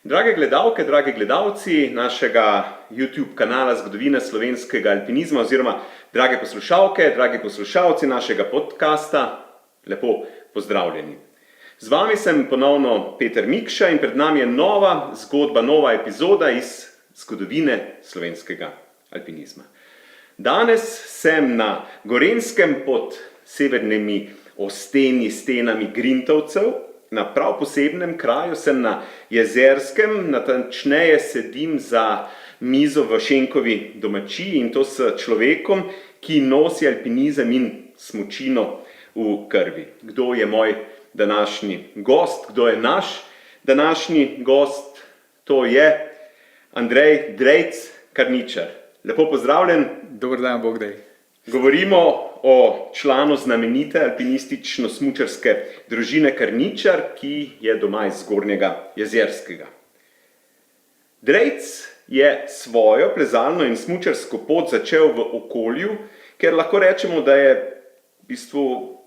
Drage gledalke, dragi gledalci našega YouTube kanala Zgodovina slovenskega alpinizma oziroma drage poslušalke, dragi poslušalci našega podcasta, lepo pozdravljeni. Z vami sem ponovno Peter Mikša in pred nami je nova zgodba, nova epizoda iz zgodovine slovenskega alpinizma. Danes sem na Gorenjskem pod severnimi stenami Grintovcev. Na prav posebnem kraju sem na Jezerskem, natančneje sedim za mizo v Šenkovi domačiji in to s človekom, ki nosi alpinizem in smučino v krvi. Kdo je moj današnji gost, kdo je naš današnji gost? To je Andrej Drejc Karničar. Lepo pozdravljen. Dober dan, Bog daj. Govorimo o članu znamenite alpinistično-smučarske družine Karničar, ki je doma iz Zgornjega Jezerskega. Drejc je svojo plezalno in smučarsko pot začel v okolju, ker lahko rečemo, da je v bistvu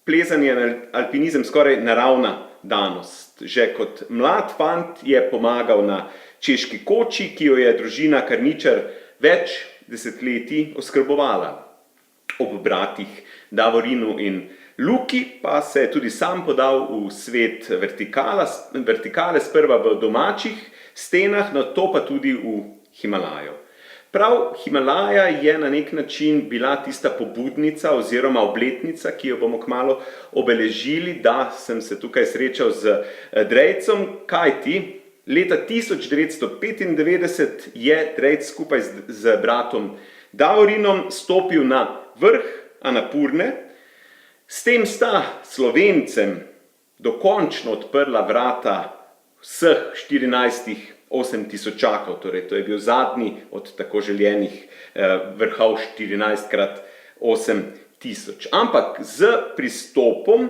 plezanje in alpinizem skoraj naravna danost. Že kot mlad fant je pomagal na Češki koči, ki jo je družina Karničar več desetletij oskrbovala. Ob bratih Davorinu in Luki pa se je tudi sam podal v svet vertikale, sprva v domačih stenah, nato pa tudi v Himalajo. Prav Himalaja je na nek način bila tista pobudnica oziroma obletnica, ki jo bomo kmalu obeležili, da sem se tukaj srečal z Drejcem, kajti leta 1995 je Drejc skupaj z bratom Davorinom stopil na vrh Anapurne. S tem sta Slovencem dokončno odprla vrata vseh 14 8000-čakov, torej to je bil zadnji od tako željenih vrhov 14x8000. Ampak z pristopom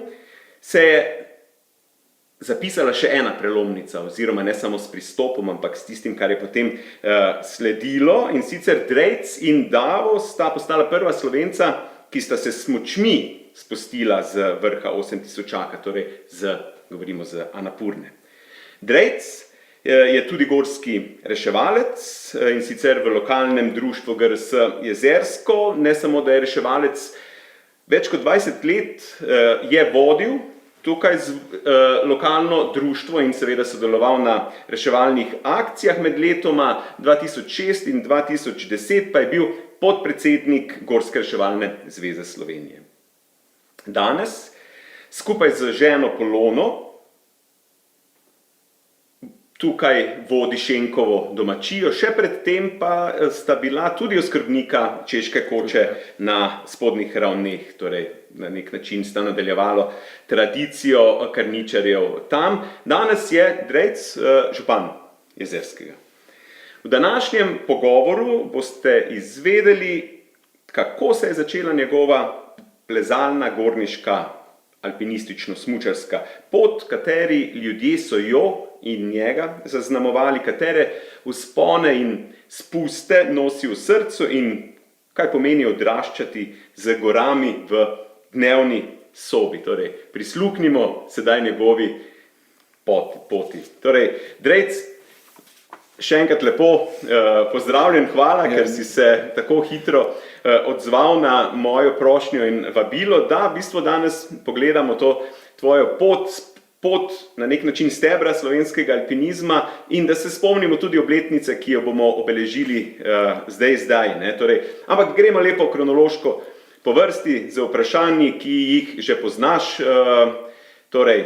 se je zapisala še ena prelomnica, oziroma ne samo s pristopom, ampak s tistim, kar je potem sledilo. In sicer Drejc in Davo sta postala prva Slovenca, ki sta se s smučmi spustila z vrha 8000-čaka, torej govorimo z Anapurne. Drejc je tudi gorski reševalec in sicer v lokalnem društvu GRS Jezersko. Ne samo, da je reševalec, več kot 20 let je vodil tukaj lokalno društvo in seveda sodeloval na reševalnih akcijah. Med letoma 2006 in 2010 pa je bil podpredsednik Gorske reševalne zveze Slovenije. Danes skupaj z ženo Polono tukaj vodi Šenkovo domačijo, še predtem pa sta bila tudi oskrbnika Češke koče na spodnjih ravneh, torej na nek način sta nadaljevalo tradicijo Karničarjev tam. Danes je Drejc župan Jezerskega. V današnjem pogovoru boste izvedeli, kako se je začela njegova plezalna gorniška alpinistično-smučarska pot, kateri ljudje so jo in njega zaznamovali, katere vzpone in spuste nosi v srcu in kaj pomeni odraščati z gorami v dnevni sobi. Torej, prisluhnimo sedaj njegovi poti. Torej, Drejc, še enkrat lepo pozdravljen, hvala, ker si se tako hitro odzval na mojo prošnjo in vabilo, da v bistvu danes pogledamo to tvojo pot na nek način stebra slovenskega alpinizma in da se spomnimo tudi obletnice, ki jo bomo obeležili zdaj. Torej, ampak gremo lepo kronološko po vrsti z vprašanji, ki jih že poznaš. Torej,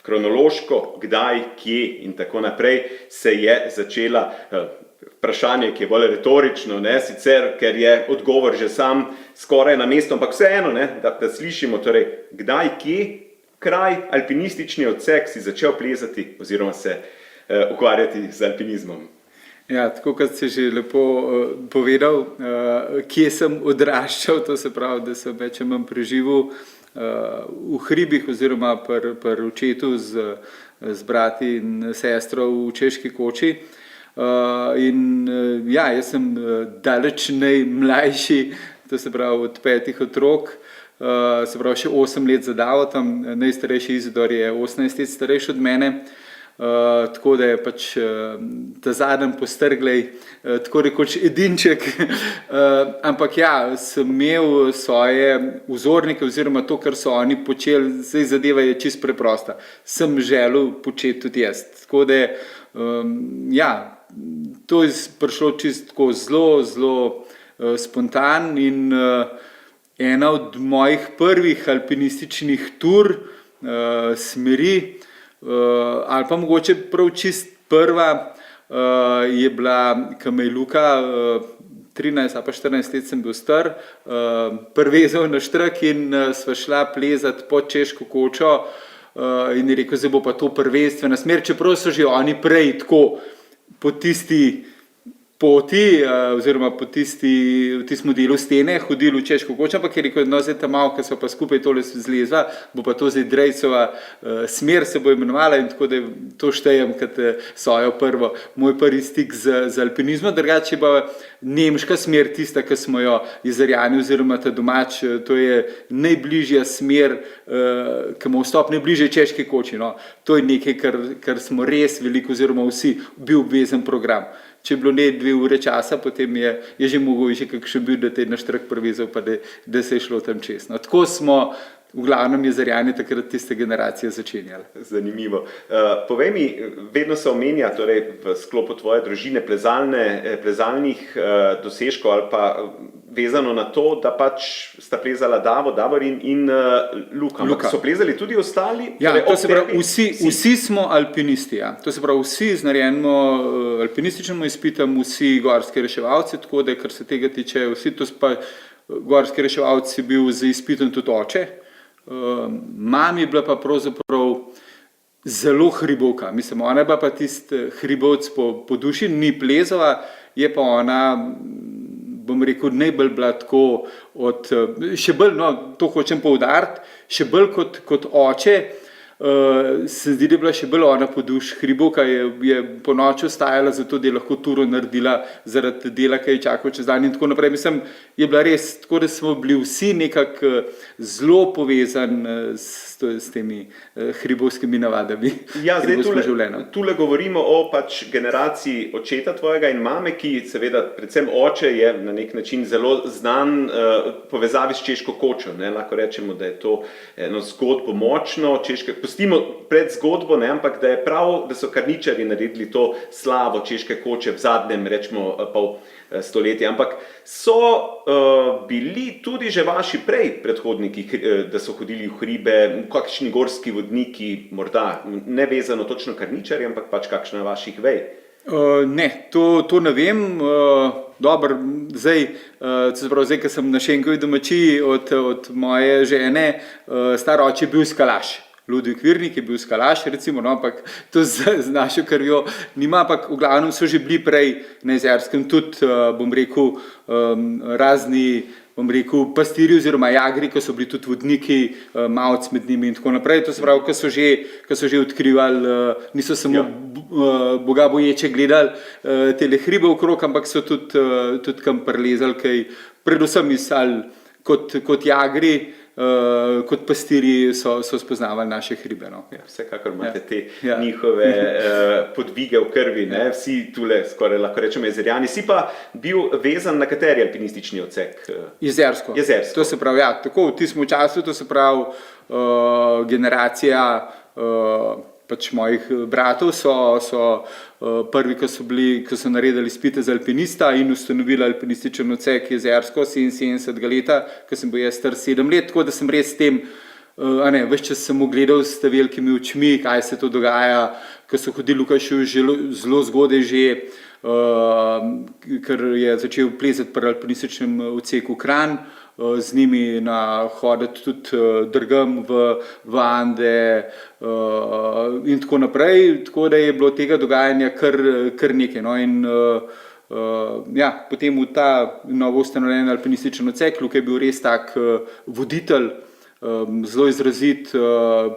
kronološko, kdaj, kje in tako naprej se je začela vprašanje, ki je bolj retorično, sicer, ker je odgovor že sam skoraj na mestu, ampak vseeno, da slišimo, torej, kdaj, kje, kraj, alpinistični odsek si začel plezati oziroma se ukvarjati z alpinizmom. Ja, tako kot si že lepo povedal, kje sem odraščal, to se pravi, da sem več ali manj preživel v hribih oziroma pri očetu z brati in sestro v Češki koči. Jaz sem daleč najmlajši, to se pravi od 5 otrok, se pravi še 8 let za Davo, tam najstarejši Izidor je 18 let starejši od mene. tako da je pač ta zadnji postrglej tako rekoč edinček, ampak ja, sem imel svoje vzornike oziroma to, kar so oni počeli, zdaj zadeva je čisto preprosta. Sem želel početi tudi jaz, tako da ja, to je prišlo čisto zelo spontan in ena od mojih prvih alpinističnih tur, smeri, ali pa mogoče prav čist prva, je bila, ko me je Luka, 13 ali pa 14 let sem bil star, privezal na štrak in sva šla plezati pod Češko kočo in je rekel, zdaj bo pa to prvenstvena smer, čeprav so že oni prej tako po tisti poti oziroma po tistem delu stene hodili v Češko kočo, ampak je rekel, no zdaj tam malo, ko so pa skupaj tole zlezla, bo pa to zdaj Drejcova smer se bo imenovala in tako da to štejem kot svojo moj prvi stik z alpinizmom, drugače je pa nemška smer tista, ki smo jo Jezerjani oziroma ta domač, to je najbližja smer, ki ima vstop najbližje Češki koči, no. To je nekaj, kar smo res veliko oziroma vsi bil obvezen program. Če je bilo ne 2 ure časa, potem je že mogel še kakšen bil, da te je na štrak privezal, pa da se je šlo tam čez. No, tako smo v glavnem Jezerjani takrat tiste generacije začenjali. Zanimivo. Povej mi, vedno se omenja torej v sklopu tvoje družine plezalnih dosežkov ali pa vezano na to, da pač sta plezala Davor in Luka. So plezali tudi ostali? Ja, to se pravi, vsi smo alpinisti. Ja. To se pravi, vsi z narejenimo alpinističnim izpitom, vsi gorski reševalci, tako da kar se tega tiče, vsi to pa gorski reševalci bil z izpitom tudi oče. Mami je bila pa pravzaprav zelo hribovka. Mislim, ona je bila pa tisti hribovc po duši, ni plezala, je pa ona, bom rekel, najbolj bila tako še bolj, no, to hočem poudariti, še bolj kot oče, se zdi, da je bila še bolj ona po duši hribovka, je po noči ostajala zato, da je lahko turo naredila zaradi dela, ki je čakal čez dan in tako naprej. Mislim, je bila res tako, da smo bili vsi nekako zelo povezani s temi hribovskimi navadami. Ja, zdaj tule govorimo o pač generaciji očeta tvojega in mame, ki seveda, predvsem oče je na nek način zelo znan povezavi s Češko kočo, ne, lahko rečemo, da je to eno zgodbo močno, pustimo pred zgodbo, ne, ampak da je prav, da so Karničarji naredili to slavo Češke koče v zadnjem, rečemo, pol stoletja, ampak so bili tudi že vaši prej predhodniki, da so hodili v hribe, kakšni gorski vodniki, morda ne vezano točno Karničarji, ampak pač kakšna vaših vej? Ne, to ne vem. Dobro, zdaj, ko sem na Šenkovi domačiji od moje žene, star oče je bil skalaš. Ludvik Virnik je bil skalaš, recimo, no, ampak to z našo krvjo nima, ampak v glavnem so že bili prej na Jezerskem tudi, bom rekel, razni, pastirji oziroma jagri, ki so bili tudi vodniki, mavc med njimi in tako naprej. To se pravi, ko so že odkrivali, niso samo boga boječe gledali tele hribe okrog, ampak so tudi kam prelezali, kaj predvsem mislili kot jagri, kot pastirji so spoznavali naše hribe. No. Ja, vsekakor imate te njihove podvige v krvi, ne? Vsi tule, skoraj lahko rečemo Jezerjani. Si pa bil vezan na kateri alpinistični odsek? Jezersko. To se pravi, ja, tako v tistem času, to se pravi generacija pač mojih bratov so prvi, ko so naredili izpite za alpinista in ustanovili alpinističen odsek Jezersko 77 leta, ko sem bil jaz star 7 let, tako da sem res s tem, ves čas sem gledal s velikimi očmi, kaj se to dogaja, ko so hodili Lukaš zelo zgodaj že, ker je začel plezati pri alpinističnem odseku Kranj, z njimi hoditi tudi drugam v Ande in tako naprej, tako da je bilo tega dogajanja kar nekaj. No, in ja, potem v ta novo ustanovljen alpinističen odsek, Luka je bil res tak voditelj, zelo izrazit,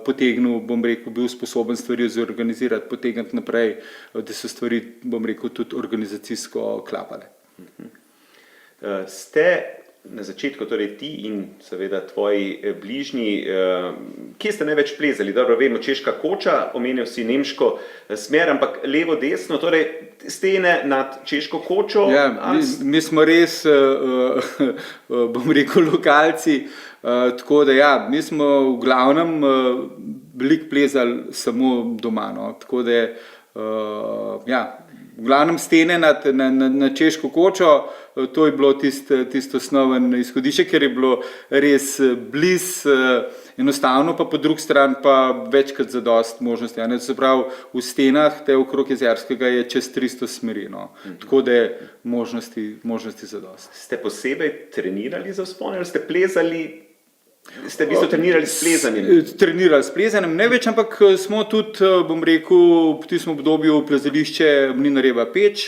potegnil, bom rekel, bil sposoben stvari zorganizirati, potegniti naprej, da so stvari, bom rekel, tudi organizacijsko klapale. Ste na začetku, torej ti in seveda tvoji bližnji, kje ste največ plezali? Dobro, vemo, Češka koča, omenil si nemško smer, ampak levo, desno, torej stene nad Češko kočo? Ja, mi smo res, bom rekel, lokalci, tako da ja, mi smo v glavnem veliko plezali samo doma, no, tako da ja, v glavnem stene na Češko kočo, to je bilo tisto osnoven izhodišče, ker je bilo res blizu, enostavno, pa po drugi strani pa večkrat zadosti možnosti. To se pravi, v stenah te okrog Jezerskega je čez 300 smeri, no. Tako da je možnosti zadosti. Ste posebej trenirali za vzpon ali ste plezali? Ste v bistvu trenirali s plezanjem? Trenirali s plezanjem, ne več, ampak smo tudi, bom rekel, v tistem obdobju plezališče Mlinarjeva Peč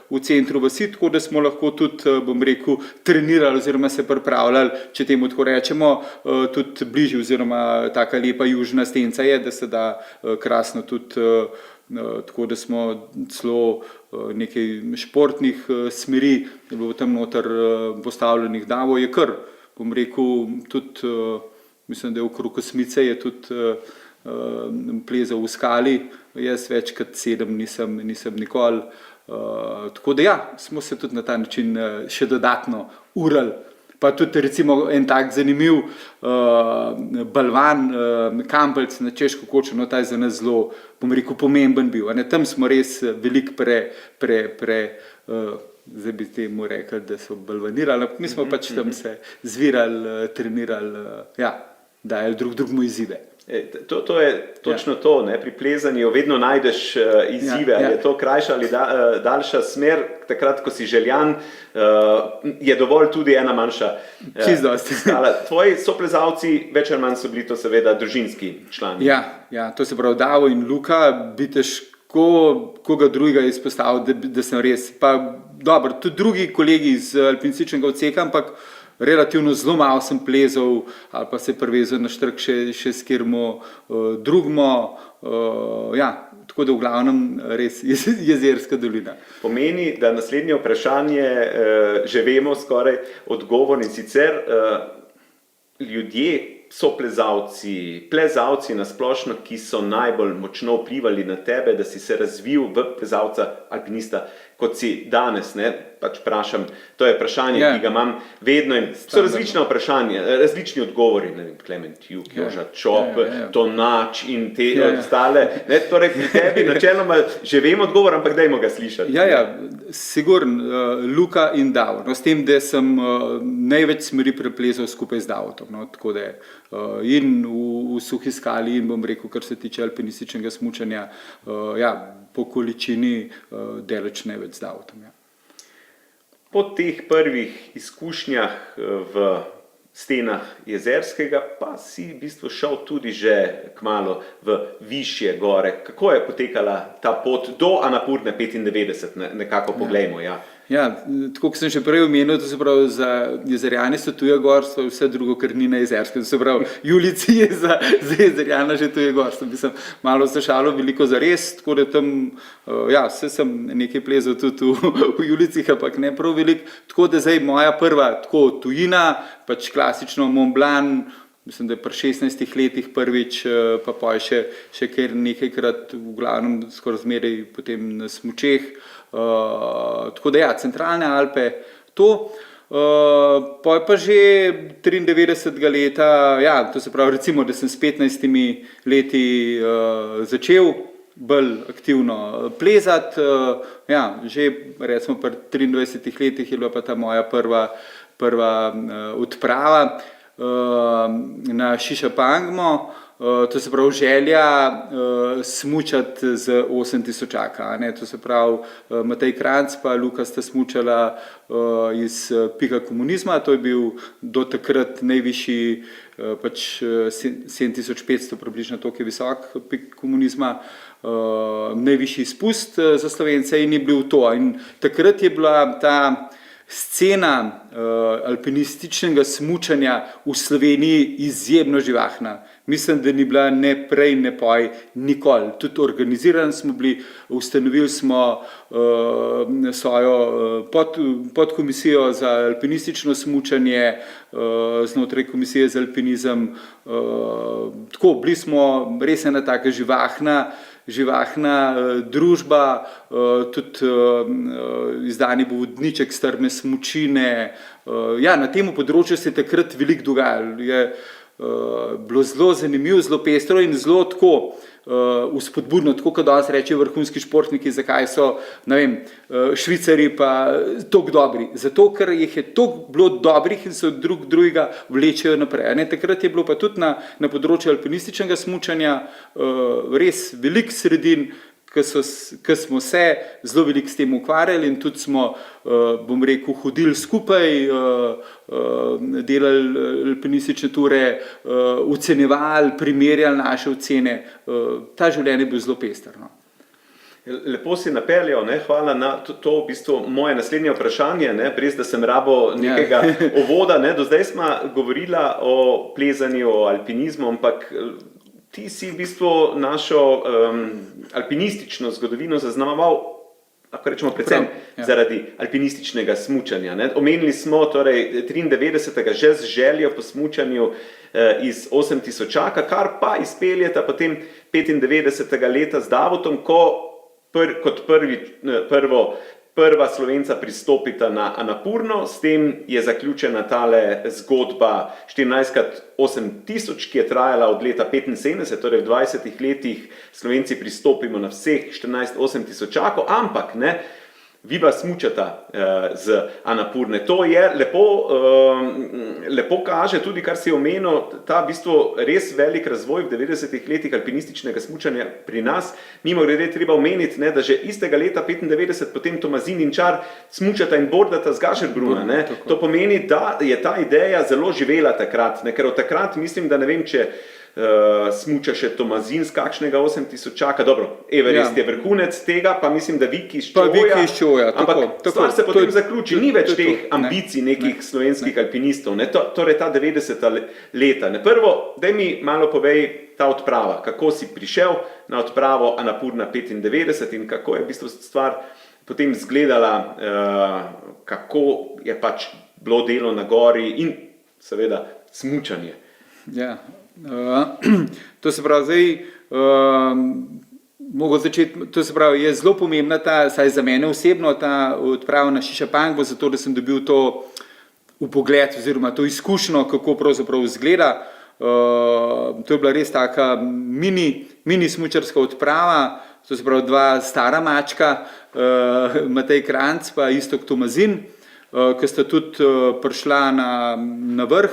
v centru vasi, tako da smo lahko tudi, bom rekel, trenirali oziroma se pripravljali, če temu tako rečemo, tudi bližje oziroma taka lepa južna stenca je, da se da krasno tudi, tako da smo celo nekaj športnih smeri, je bilo tam noter postavljenih, Davo je kar, bom rekel, tudi, mislim, da je okrog Kosmice je tudi plezal v skali, jaz več kot 7 nisem nikoli, tako da ja, smo se tudi na ta način še dodatno urali. Pa tudi recimo en tak zanimiv balvan, Kampelc na Češko kočo, no ta je za nas zelo, bom rekel, pomemben bil. Tam smo res veliko zdaj bi temu rekli, da so balvanirali, mi smo pač tam se zvirali, trenirali, ja, dajali drugmu izzive. To je točno to, ne? Pri plezanju vedno najdeš izzive, ali je to krajša ali daljša smer, takrat, ko si željan, je dovolj tudi ena manjša skala. Tvoji soplezalci, več ali manj so bili to seveda družinski člani. Ja, to se pravi, Davo in Luka, bi težko koga drugega izpostavil, da sem res, pa dobro, tudi drugi kolegi iz alpinističnega odseka, ampak relativno zelo malo sem plezal ali pa se privezal na štrk še s kjermo drugmo, ja, tako da v glavnem res Jezerska dolina. Pomeni, da naslednje vprašanje že vemo skoraj odgovor in sicer ljudje, so plezalci na splošno, ki so najbolj močno vplivali na tebe, da si se razvil v plezalca, alpinista, kot si danes, ne, pač vprašam, to je vprašanje, ki ga imam vedno in so različna vprašanja, različni odgovori, ne vem, Klement Juk, Joža Čop, Tonač in te ostale, ne, torej pri tebi načeloma že vem odgovor, ampak dajmo ga slišati. Ja, sigurno, Luka in Davo, no, s tem, da sem največ smeri preplezal skupaj z Davotom, no, tako da in v suhi skali in bom rekel, kar se tiče alpinističnega smučanja, ja, po količini daleč največ z Davotom, ja. Po teh prvih izkušnjah v stenah Jezerskega pa si v bistvu šel tudi že kmalu v višje gore. Kako je potekala ta pot do Anapurne 95, nekako poglejmo, ja. Ja, tako kot sem še prej omenil, to se pravi, za Jezerjane so tuje gorstvo, vse drugo, kar ni na Jezerskem, to se pravi, Julici je za Jezerjana že tuje gorstvo, mislim, malo se šalo, veliko zares, tako da tam, ja, vse sem nekaj plezal tudi v Julicih, ampak ne prav veliko, tako da zdaj moja prva, tako tujina, pač klasično Mont Blanc, mislim, da je pri 16 letih prvič, pa poj še kar nekajkrat, v glavnem skoraj zmeraj potem na smučeh, tako da ja, centralne Alpe, to, poj pa že 93. leta, ja, to se pravi recimo, da sem s 15 leti začel bolj aktivno plezati, ja, že recimo pri 23 letih je bila pa ta moja prva odprava na Šišapangmo, to se pravi želja smučati z 8000-aka, to se pravi Matej Kranjc pa Luka sta smučala iz pika komunizma, to je bil do takrat najvišji, pač 7500 približno, toliko je visok pik komunizma, najvišji spust za Slovence in je bil to. In takrat je bila ta scena alpinističnega smučanja v Sloveniji izjemno živahna. mislim, da ni bila ne prej, ne poj, nikoli. Tudi organizirani smo bili, ustanovili smo svojo podkomisijo za alpinistično smučanje, znotraj komisije za alpinizem. Tako, bili smo res ena taka živahna družba, tudi izdani bo vodniček strme smučine. Ja, na tem področju se je takrat veliko dogajalo. Je bilo zelo zanimivo, zelo pestro in zelo tako vzpodbudno, tako kot danes rečejo vrhunski športniki, zakaj so, ne vem, Švicari pa toliko dobri. Zato, ker jih je toliko bilo dobrih in so drugega vlečejo naprej. Takrat je bilo pa tudi na področju alpinističnega smučanja res veliko sredin, ki smo se zelo veliko s tem ukvarjali in tudi smo, bom rekel, hodili skupaj, delali alpinistične ture, ocenjevali, primerjali naše ocene. Ta življenje je bil zelo pester. No. Lepo si napeljal, hvala na to v bistvu moje naslednje vprašanje, brez da sem rabo nekega uvoda. Do zdaj smo govorila o plezanju, o alpinizmu, ampak ti si v bistvu našo alpinistično zgodovino zaznamoval, lahko rečemo predvsem zaradi alpinističnega smučanja. Omenili smo torej 93. že z željo po smučanju iz 8000-aka, kar pa izpeljeta potem 95. leta z Davotom, ko kot prva Slovenca pristopita na Anapurno. S tem je zaključena tale zgodba 14x8000, ki je trajala od leta 75, torej v 20 letih Slovenci pristopimo na vseh 14 8000-akov, ampak viva smučata z Anapurne. To je lepo kaže tudi, kar si omenil, ta v bistvu res velik razvoj v 90 letih alpinističnega smučanja pri nas. Mimogrede treba omeniti, da že istega leta 95 potem Tomazin in Čar smučata in bordata z Gašerbruna. To pomeni, da je ta ideja zelo živela takrat, ker od takrat mislim, da ne vem, če smuča še Tomazin z kakšnega 8000-aka. Dobro, Everest je vrhunec tega, pa mislim, da Viki iz Čoja. Ampak stvar se potem zaključi. Ni več teh ambicij nekih slovenskih alpinistov. Torej ta 90. leta. Prvo, daj mi malo povej ta odprava. Kako si prišel na odpravo Anapurna 95 in kako je v bistvu stvar potem izgledala, kako je pač bilo delo na gori in seveda smučanje. Ja. To se pravi, to se pravi, je zelo pomembna saj za mene osebno, ta odprava na Šišapangbo, zato da sem dobil to vpogled oziroma to izkušnjo, kako pravzaprav izgleda. To je bila res taka mini smučarska odprava, to se pravi dva stara mačka, Matej Kranjc pa Iztok Tomazin, ki sta tudi prišla na vrh.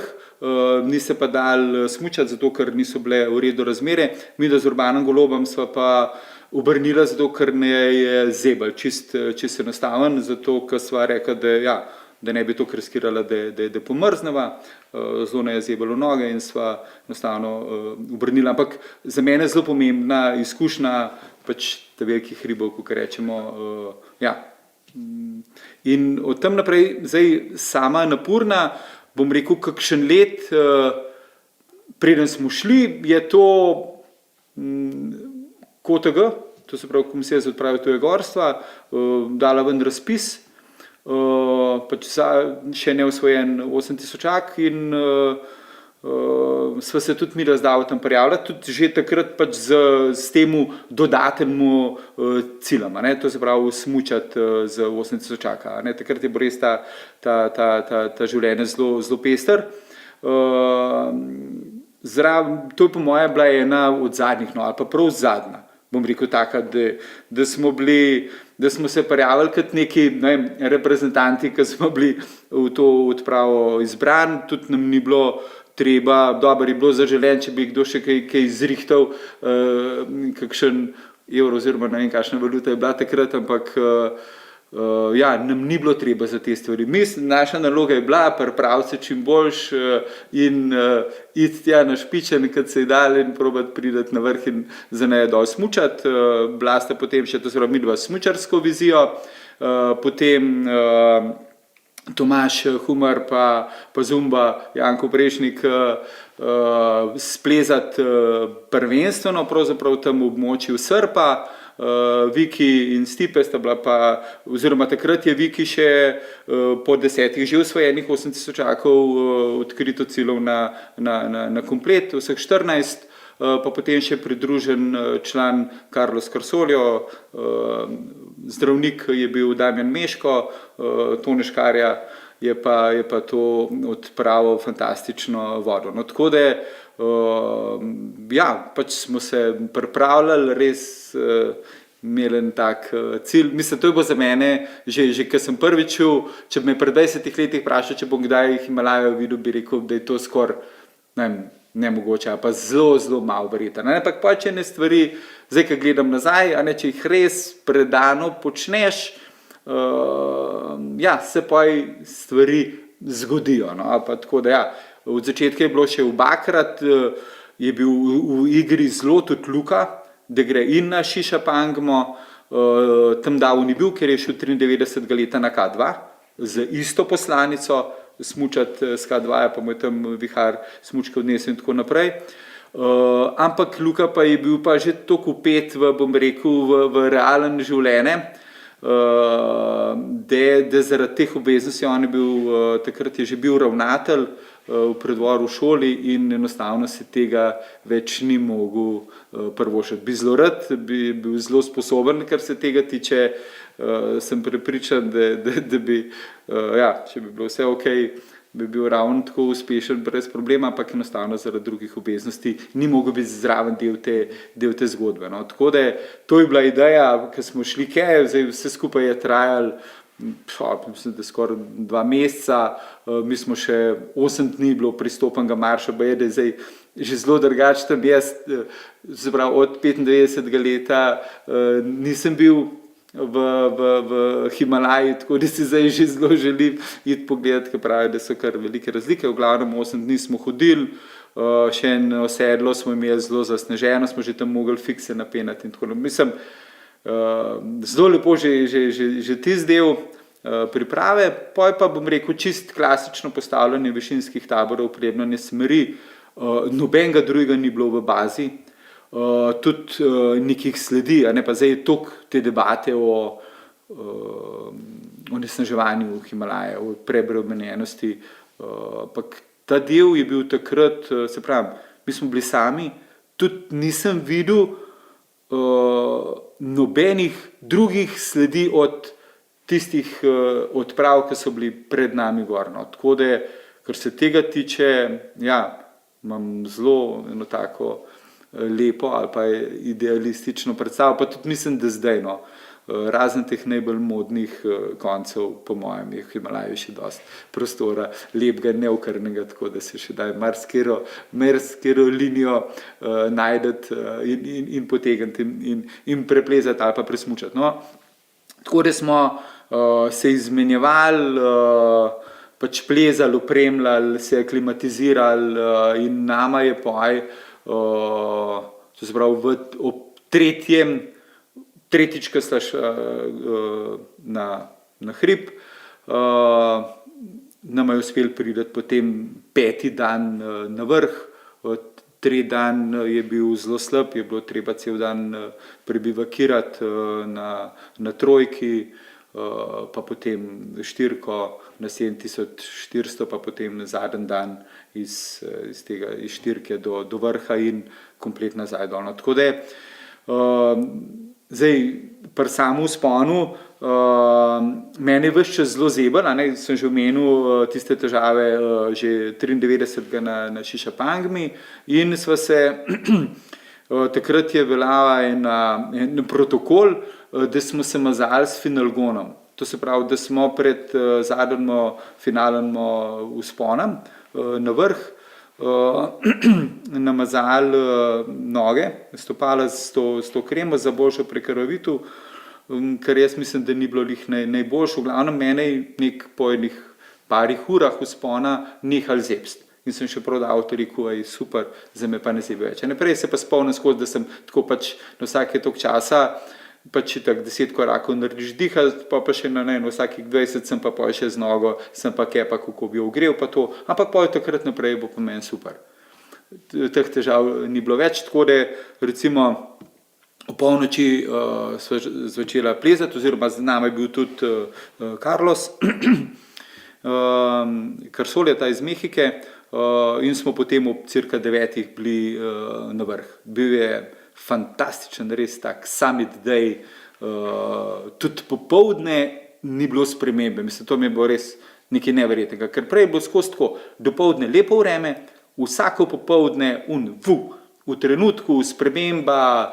Ni se pa dal smučati, zato ker niso bile v redu razmere. Mi da z Urbanom Golobom sva pa obrnila, zato ker ne je zebel, čist enostaven, zato ker sva rekla, da ne bi to riskirala, da pomrzneva. Zelo ne je zebelo noge in sva enostavno obrnila. Ampak za mene je zelo pomembna izkušnja pač ta velikih hribov, kot rečemo. In od tam naprej, zdaj sama Anapurna, bom rekel, kakšen let, preden smo šli, je to KOTG, to se pravi Komisija za odpravo tujega gorstva, dala ven razpis, pač za še neosvojen 8000-ak in sva se tudi mi razdala tam prijavljati, tudi že takrat pač z temu dodatnemu ciljem, to se pravi smučati z 8000-aka. Takrat je bo res ta življenje zelo pester. To je po moje bila ena od zadnjih, ali pa prav zadnja, bom rekel taka, da smo se prijavili kot neki reprezentanti, ki smo bili v to odpravo izbrani, tudi nam ni bilo treba, dobro je bilo zaželen, če bi kdo še kaj zrihtal, kakšen evro oziroma ne vem, kakšna valuta je bila takrat, ampak nam ni bilo treba za te stvari. Naša naloga je bila pripraviti se čim boljš in iti tja na špičen, kad se je dal in probati priti na vrh in za neje dol smučati. Bila sta potem še, to se pravi, midva smučarsko vizijo, potem Tomaž Humar pa Zumba, Janko Prešnik splezati prvenstveno pravzaprav tam v območju Srpa. Viki in Stipe sta bila pa, oziroma takrat je Viki še po 10 že osvojenih 8000 odkrito cilov na komplet, vseh 14, pa potem še pridružen član Carlos Carsolio, zdravnik je bil Damjan Meško, Tone Škarja je pa to odpravil fantastično vodo. No, tako da ja, pač smo se pripravljali, res imeli en tak cilj. Mislim, to je bilo za mene, že ko sem prvič čul, če bi me pred 20 letih vprašal, če bom kdaj Himalajo videl, bi rekel, da je to skoraj nemogoče, pa zelo malo verjetno. Ampak pa če ne stvari, zdaj, ko gledam nazaj, če jih res predano počneš, ja, se pa stvari zgodijo. No? Pa tako da ja, od začetka je bilo še obakrat, je bil v igri zelo tudi Luka, da gre in na Šišapangmo, tam Davo ni bil, ker je šel 93 leta na K2 z isto poslanico, smučati s K2, pa mu je tam vihar smučka odnesel in tako naprej. Ampak Luka pa je bil pa že toliko vpet v realen življenje, da zaradi teh obveznosti, on je bil, takrat je že bil ravnatelj v predvoru v šoli in enostavno se tega več ni mogel privoščiti. Bi zelo rad, bi bil zelo sposoben, kar se tega tiče, sem prepričan, da bi, ja, če bi bilo vse ok, bi bil ravno tako uspešen brez problema, ampak enostavno zaradi drugih obveznosti ni mogel biti zraven del te zgodbe. No. Tako da to je bila ideja, ko smo šli zdaj vse skupaj je trajalo, mislim, da skoraj 2 meseca, mi smo še 8 dni bilo pristopenega marša, da je zdaj že zelo drugače tam jaz, se pravi od 95 leta nisem bil v Himalaji, tako da si zdaj že zelo želim iti pogledati, ker pravi, da so kar velike razlike. V glavnem 8 dni smo hodili, še eno sedlo smo imeli zelo zasneženo, smo že tam mogli fikse napenati in tako naprej. Mislim, zelo lepo že tisti del priprave, pa bom rekel čist klasično postavljanje višinskih taborov, prijemljanje smeri, nobenega drugega ni bilo v bazi, tudi nekih sledi, pa zdaj je toliko te debate o onesnaževanju Himalaje, o prebremenjenosti, ampak ta del je bil takrat, se pravi, mi smo bili sami, tudi nisem videl nobenih drugih sledi od tistih odprav, ki so bili pred nami gor. No. Tako da, kar se tega tiče, ja, imam zelo eno tako lepo ali pa idealistično predstavo, pa tudi mislim, da zdaj, no, razen teh najbolj modnih koncev, po mojem, je v Himalaju še dosti prostora, lepega, neokrnega, tako da se še daj marsikero linijo najdeti in potegniti in preplezati ali pa presmučati. No, tako da smo se izmenjevali, pač plezali, opremljali, se aklimatizirali in nama je to se pravi ob tretjič, ko sta na hrib, nam je uspel priti potem 5. dan na vrh, 3 dan je bil zelo slab, je bilo treba cel dan prebivakirati na trojki, pa potem 4 na 7400, pa potem zadnji dan iz 4 do vrha in komplet nazaj dol. Tako da zdaj pri samem vzponu mene je ves čas zelo zebel, sem že omenil tiste težave že 93 na Šišapangmi in sva se takrat je veljala en protokol, da smo se mazali s finalgonom. To se pravi, da smo pred zadnjim finalnim vzponom na vrh namazali noge, stopala s to kremo za boljšo prekrvavitev, kar jaz mislim, da ni bilo najboljše. V glavnem mene po enih parih urah vzpona nehal zebst. In sem še prav da avtor rekel, super, zdaj me pa ne zebe več. Naprej se pa spomnim skozi, da sem tako pač na vsake toliko časa pač tako 10 korakov narediš dihati, pa še na vsakih 20 sem pa še z nogo, sem pa kepa, kako bi jo ogrel pa to, ampak pa takrat naprej bo po meni super. Teh težav ni bilo več, tako da recimo v polnoči sva začela plezati, oziroma z nami je bil tudi Carlos, Carsolja, ta iz Mehike, in smo potem ob cirka 9 bili na vrh. Bil je fantastičen, res tak summit day, tudi popoldne ni bilo spremembe, mislim, to mi je bilo res nekaj neverjetnega, ker prej je bilo skozi tako, dopoldne lepo vreme, vsako popoldne v trenutku sprememba,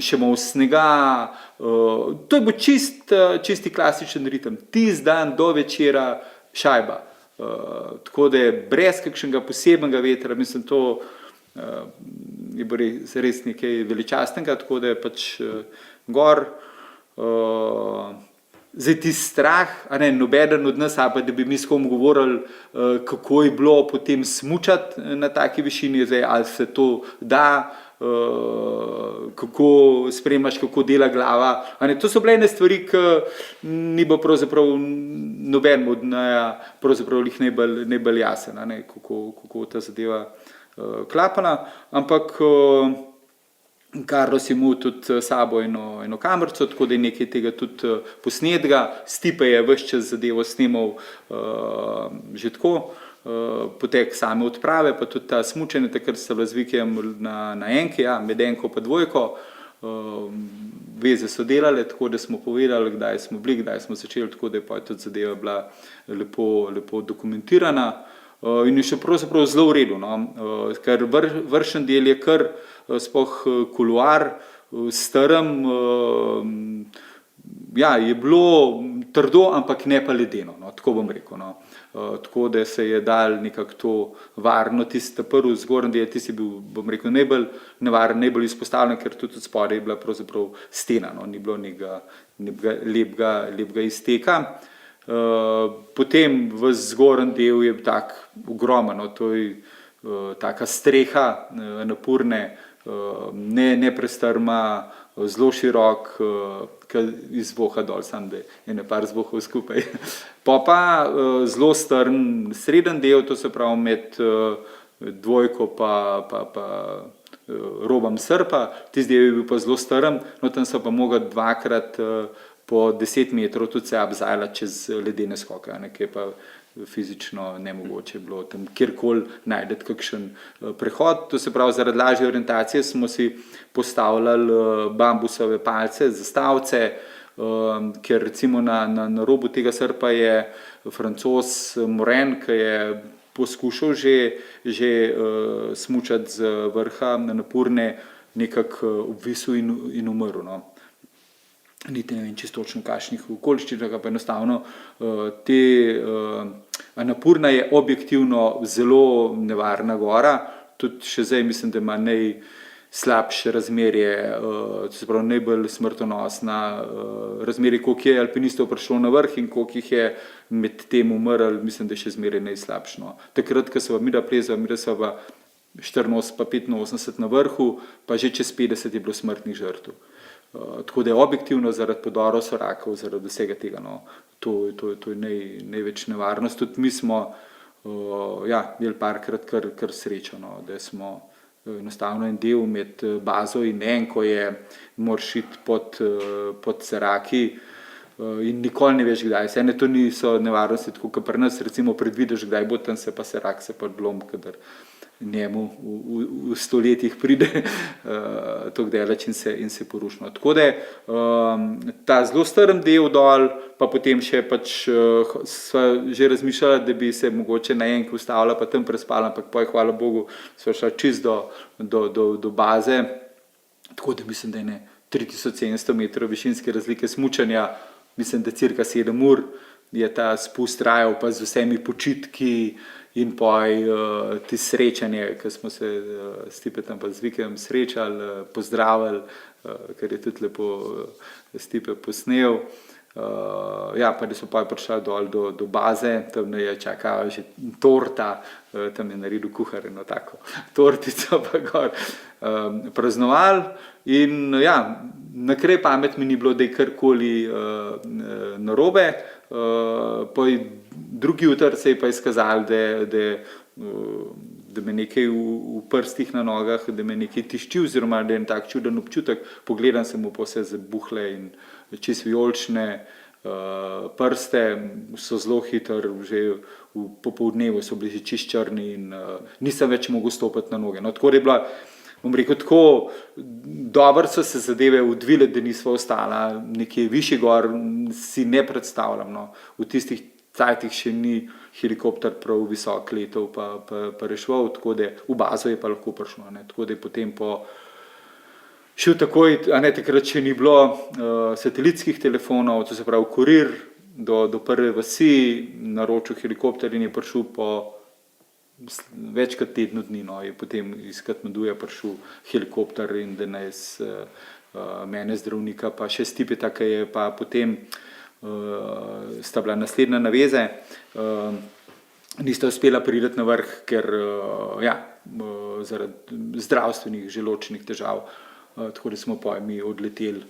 še malo snega, to je bil čisti klasičen ritem, tisti dan do večera šajba, tako da je brez kakšnega posebnega vetra, mislim, to je bilo res nekaj veličastnega, tako da je pač gor. Zdaj ti strah, nobeden od nas, ali pa da bi mi s kom govorili, kako je bilo potem smučati na taki višini, zdaj, ali se to da, kako spremljaš, kako dela glava. To so bile ene stvari, ki ni bilo pravzaprav noben od naja pravzaprav najbolj jasen, kako ta zadeva klapala, ampak Carlos je imel tudi sabo eno kamerico, tako da je nekaj tega tudi posnetega. Stipe je ves čas zadevo snemal že tako, potek same odprave, pa tudi ta smučanje, takrat sta bila z Vikijem na enki, med enko pa dvojko. Veze so delale, tako da smo povedali, kdaj smo bili, kdaj smo začeli, tako da je pa tudi zadeva bila lepo dokumentirana. In je še pravzaprav zelo v redu, ker vršen del je kar sploh kuluar, strm, je bilo trdo, ampak ne pa ledeno, tako bom rekel. Tako da se je dal nekako to varno, tisti prvi zgornji del, tisti je bil, bom rekel, najbolj nevaren, najbolj izpostavljen, ker tudi od spodaj je bila pravzaprav stena, ni bilo nekega lepega izteka. Potem v zgornji del je tak ogromen, to je taka streha napurne, ne prestrma, zelo širok, ki izvoha dol, sam da je nepar zvohov skupaj. Pa zelo strn srednji del, to se pravi med dvojko pa robom srpa, tisti del je bil pa zelo strm, tam so pa mogli dvakrat po 10 metrov tudi se abzajala čez ledene skoke, ki je pa fizično nemogoče bilo tam kjerkoli najdeti kakšen prehod. To se pravi, zaradi lažje orientacije smo si postavljali bambusove palce, zastavce, ker recimo na robu tega srpa je Francoz Morin, ki je poskušal že smučati z vrha na napurne, nekako obvisil in umrl. Niti ne vem čisto točno kakšnih okoliščinah, pa enostavno Napurna je objektivno zelo nevarna gora, tudi še zdaj mislim, da ima najslabše razmerje, se pravi najbolj smrtonosna razmerje, koliko je alpinistov prišlo na vrh in koliko jih je med tem umrl, mislim, da je še zmeraj najslabše. Takrat, ko sva midva plezala, midva sva 84 pa 85 na vrhu, pa že čez 50 je bilo smrtnih žrtev. Tako da je objektivno zaradi podorov sorakov, zaradi vsega tega, to je največ nevarnost. Tudi mi smo imeli parkrat kar srečo, da smo enostavno en del med bazo in enko je moraš iti pod seraki in nikoli ne veš kdaj. Vse to niso nevarnosti, tako kot pri nas, recimo predvidiš kdaj bo tam se pa serak se pa odlom, kadar njemu v stoletjih pride tako daleč in se porušno. Tako da ta zelo strm del dol, pa potem še pač sva že razmišljala, da bi se mogoče na enki ustavila, pa tam prespala, ampak pa hvala Bogu sva šla čisto do baze, tako da mislim, da je 3700 metrov višinske razlike smučanja, mislim, da cirka 7 ur je ta spust trajal, pa z vsemi počitki in ti srečanje, ko smo se s Stipetom pa z Vikijem srečali, pozdravili, ker je tudi lepo Stipe posnel. Pa da so pa prišli dol do baze, tam je čakala že torta, tam je naredil kuhar eno tako tortico pa gor praznovali in Na kraj pamet mi ni bilo, da je karkoli narobe. Drugi jutr se je pa izkazalo, da me nekaj v prstih na nogah, da me nekaj tišči, oziroma da je en tak čuden občutek. Pogledam se mu pa vse zabuhle in čist vijolične prste, so zelo hitro, že v popoldnevu so bili čist črni in nisem več mogel stopiti na noge. No, tako da je bila, bom rekel, tako dobro so se zadeve odvile, da nisva ostala nekje višje gor, si ne predstavljam. No. V tistih cajtih še ni helikopter prav visok letov pa reševal, tako da v bazo je pa lahko prišlo. Ne. Tako da je potem šel takoj, takrat še ni bilo satelitskih telefonov, to se pravi kurir do prve vasi, naročil helikopter in je prišel po več kot tednu dni, no, je potem iz Katmanduja prišel helikopter in da nas mene zdravnika pa še Stipeta, ki je pa potem sta bila naslednja naveze, nista uspela priti na vrh, ker zaradi zdravstvenih želočnih težav, tako da smo mi odleteli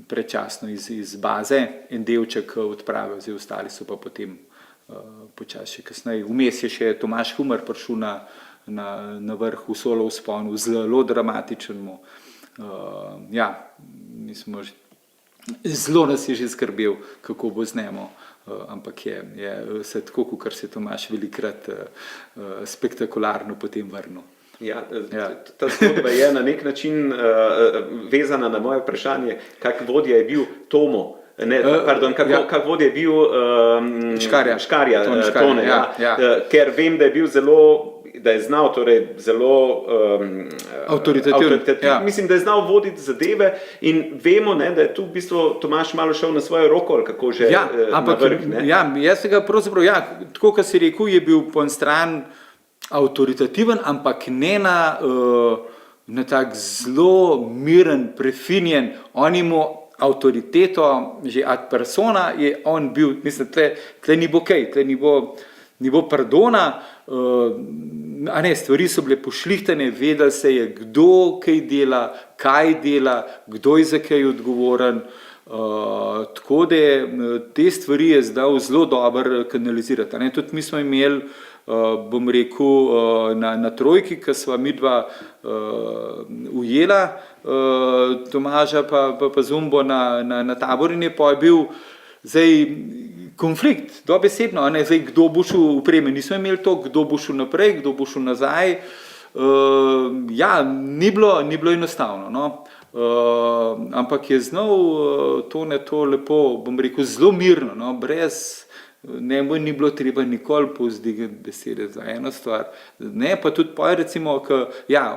predčasno iz baze, en delček odpravil, zdaj ostali so pa potem počasi še kasneje. Vmes je še Tomaž Humar prišel na vrh v solo vzponu, zelo dramatičnemu. Zelo nas je že skrbel, kako bo z njemu, ampak je se tako, kot se Tomaž velikrat spektakularno potem vrnil. Ta zgodba je na nek način vezana na moje vprašanje, kak vodja je bil Tomo. Kak vodja je bil Škarja, Tone, ker vem, da je bil da je znal zelo avtoritativen. Mislim, da je znal voditi zadeve in vemo, da je tu v bistvu Tomaž malo šel na svojo roko, ali kako že na vrh. Jaz se ga pravzaprav, tako kot si rekel, je bil po en stran avtoritativen, ampak ne na tak zelo miren, prefinjen, on ima avtoriteto, že ad persona je on bil, mislim, tle ni bo kaj, tle ni bo pardona, stvari so bile pošlihtane, vedel se je, kdo kaj dela, kdo je za kaj odgovoren, tako da te stvari je zdaj zelo dobro kanalizirati. Tudi mi smo imeli, bom rekel, na trojki, ki sva midva ujela Tomaža pa Zumbo na tabor in je pa bil zdaj konflikt, dobesedno, zdaj kdo bo šel v preme, nismo imeli to, kdo bo šel naprej, kdo bo šel nazaj, ni bilo enostavno, no. Ampak je znal to lepo, bom rekel, zelo mirno, no, brez, ni bilo treba nikoli povzdigati besede za eno stvar, ne, pa tudi recimo,